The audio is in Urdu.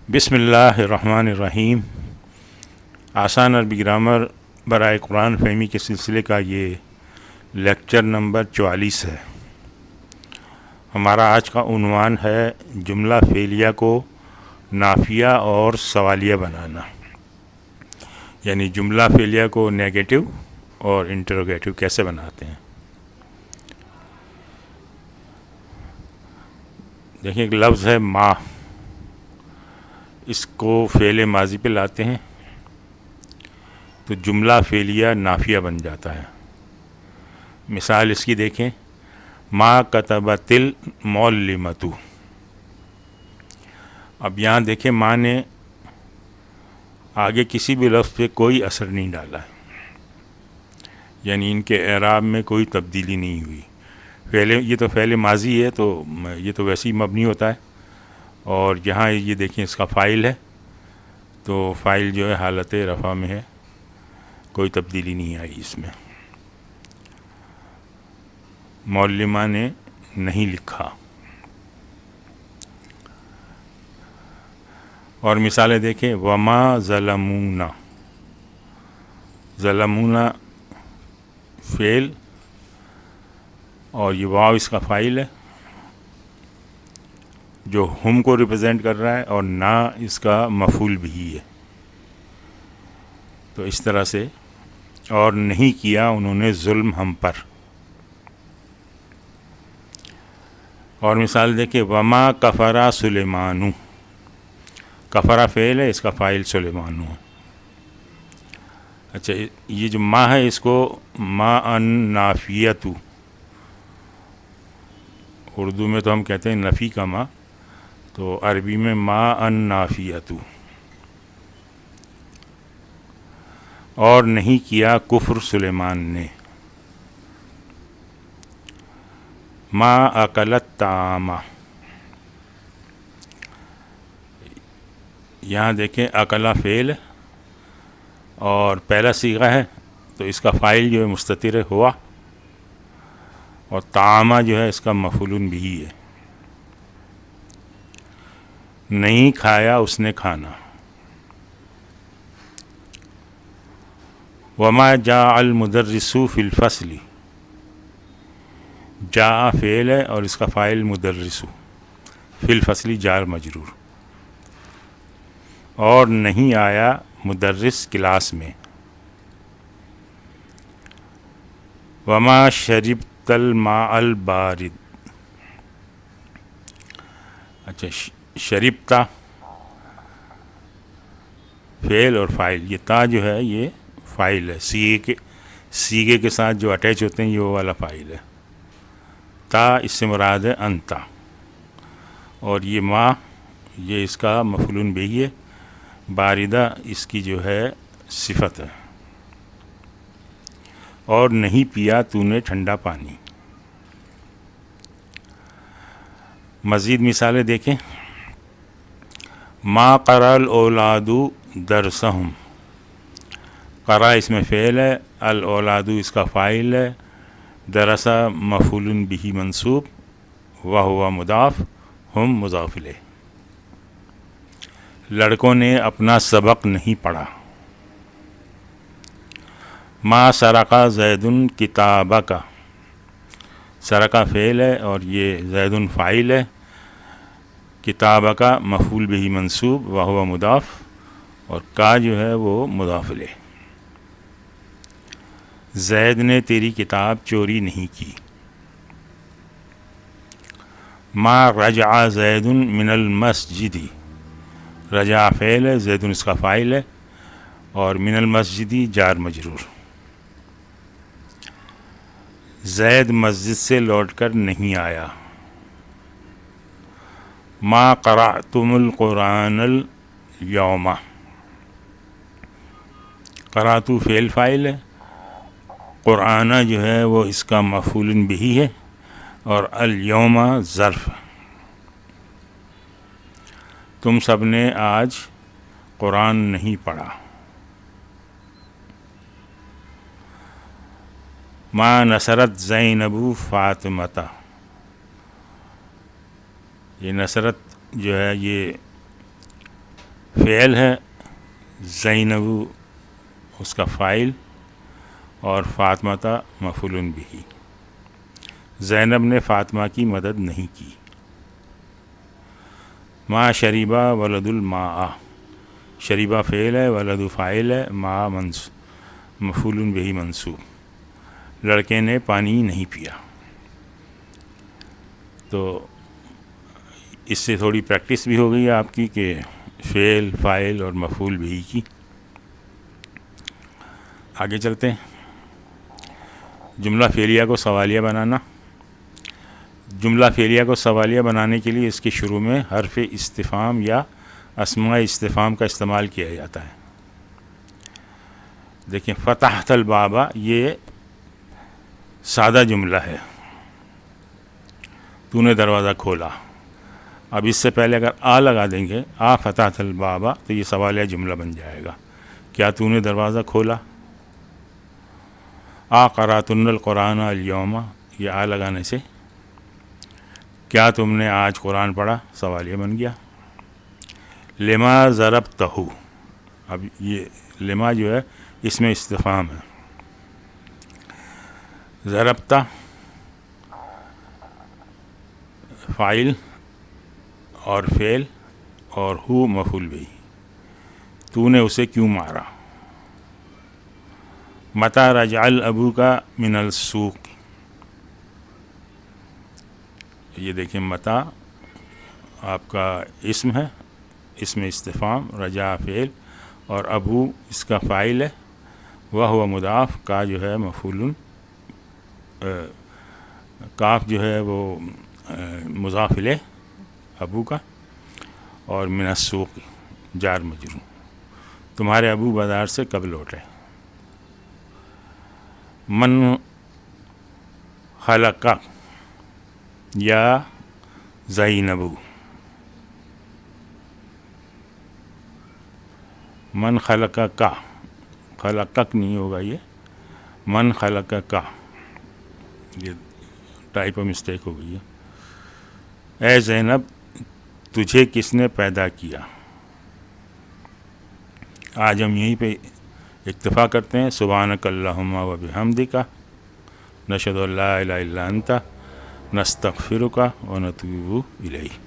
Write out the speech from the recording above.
بسم اللہ الرحمن الرحیم۔ آسان عربی گرامر برائے قرآن فہمی کے سلسلے کا یہ لیکچر نمبر 44 ہے۔ ہمارا آج کا عنوان ہے جملہ فعلیہ کو نافیہ اور سوالیہ بنانا، یعنی جملہ فعلیہ کو نیگیٹو اور انٹروگیٹو کیسے بناتے ہیں۔ دیکھیں، ایک لفظ ہے ما، اس کو فعل ماضی پہ لاتے ہیں تو جملہ فعلیہ نافیہ بن جاتا ہے۔ مثال اس کی دیکھیں، ما کتبت المعلمۃ۔ اب یہاں دیکھیں، ما نے آگے کسی بھی لفظ پہ کوئی اثر نہیں ڈالا ہے، یعنی ان کے اعراب میں کوئی تبدیلی نہیں ہوئی۔ یہ تو فعل ماضی ہے تو یہ تو ویسے ہی مبنی ہوتا ہے، اور یہاں یہ دیکھیں اس کا فاعل ہے، تو فاعل جو ہے حالت رفع میں ہے، کوئی تبدیلی نہیں آئی اس میں۔ معلمہ نے نہیں لکھا۔ اور مثالیں دیکھیں، وما ظلمونا، ظلمونا فعل اور یہ واو اس کا فاعل ہے جو ہم کو ریپرزینٹ کر رہا ہے، اور نا اس کا مفعول بھی ہے۔ تو اس طرح سے، اور نہیں کیا انہوں نے ظلم ہم پر۔ اور مثال دیکھیں، وما کفرا سلیمانو، کفرا فعل ہے، اس کا فاعل سلیمانو ہے۔ اچھا، یہ جو ما ہے اس کو ما ان نافیتو، اردو میں تو ہم کہتے ہیں نفی کا ما، تو عربی میں ما ان نافیتو۔ اور نہیں کیا کفر سلیمان نے، ما اکلت طعام۔ یہاں دیکھیں، اکلا فعل اور پہلا صیغہ ہے تو اس کا فاعل جو ہے مستتر ہوا، اور طعامہ جو ہے اس کا مفعول بھی ہے۔ نہیں کھایا اس نے کھانا۔ وما جاء المدرس فی الفصل، جاء فعل ہے اور اس کا فاعل مدرس، فی الفصل جار مجرور۔ اور نہیں آیا مدرس کلاس میں۔ وما شربت الماء البارد۔ اچھا، شربتا فعل اور فاعل، یہ تا جو ہے یہ فاعل ہے، سیغے کے ساتھ جو اٹیچ ہوتے ہیں یہ وہ والا فاعل ہے۔ تا اس سے مراد ہے انتا، اور یہ ما یہ اس کا مفعول بھی ہے۔ باردہ اس کی جو ہے صفت ہے۔ اور نہیں پیا تو نے ٹھنڈا پانی۔ مزید مثالیں دیکھیں، ما قرأ الاولاد درسہم، قرأ اس میں فعل ہے، الاولاد اس کا فاعل ہے، درسہ مفعول بھی منصوب، وہو مضاف، ہم مضاف الیہ۔ لڑکوں نے اپنا سبق نہیں پڑھا۔ ما سرق زید کتابک، سرق فعل ہے اور یہ زید فاعل ہے، کتابک مفعول بھی منصوب، وہو مضاف، اور کا جو ہے وہ مضاف الیہ۔ زید نے تیری کتاب چوری نہیں کی۔ ما رجع زید من المسجد، رجع فعل ہے، زید اس کا فاعل ہے، اور من المسجد جار مجرور۔ زید مسجد سے لوٹ کر نہیں آیا۔ ما قرأتم القرآن اليوم، قرأتو فعل فاعل ہے، قرآن جو ہے وہ اس کا مفعول بھی ہے، اور اليوم ظرف۔ تم سب نے آج قرآن نہیں پڑھا۔ ما نصرت زینب فاطمہ، یہ نصرت جو ہے یہ فعل ہے، زینب اس کا فاعل، اور فاطمہ مفعول بہ. زینب نے فاطمہ کی مدد نہیں کی. ما شریبہ ولد الماء، شریبہ فعل ہے، ولد فاعل ہے، ما مفعول بہ منصوب. لڑکے نے پانی نہیں پیا. تو اس سے تھوڑی پریکٹس بھی ہو گئی آپ کی کہ فعل، فاعل اور مفعول بہ کی. آگے چلتے ہیں. جملہ فعلیہ کو سوالیہ بنانا. جملہ فعلیہ کو سوالیہ بنانے کے لیے اس کے شروع میں حرف استفہام یا اسماء استفہام کا استعمال کیا جاتا ہے. دیکھیں، فتحت الباب، یہ سادہ جملہ ہے، تو نے دروازہ کھولا. اب اس سے پہلے اگر آ لگا دیں گے، آ فتحت الباب، تو یہ سوالیہ جملہ بن جائے گا. کیا تو نے دروازہ کھولا؟ آ قرأتن القرآن اليوم، یہ آ لگانے سے کیا تم نے آج قرآن پڑھا، سوالیہ بن گیا. لما ضربتہ، اب یہ لما جو ہے اس میں استفہام ہے. ضربتہ فاعل اور فعل اور ہو مفعول بہ. تو نے اسے کیوں مارا. متی رجع ابوک من السوق، یہ دیکھیں متی آپ کا اسم ہے، اسم استفہام، رجع فعل اور ابو اس کا فاعل ہے، وہو مضاف، کا جو ہے مفعول، کاف جو ہے وہ مضاف الیہ ابو کا، اور من السوق جار مجرور. تمہارے ابو بازار سے کب لوٹے. من خلق یا زینب، من خلق کا، خلقک نہیں ہوگا، یہ من خلق کا، یہ ٹائپ آف مسٹیک ہو گئی ہے. اے زینب، تجھے کس نے پیدا کیا. آج ہم یہیں پہ اکتفا کرتے ہیں. سبحانک اللہم و بحمدک، نشہد ان لا الہ الا انت، نستغفرک و نتوب الیک.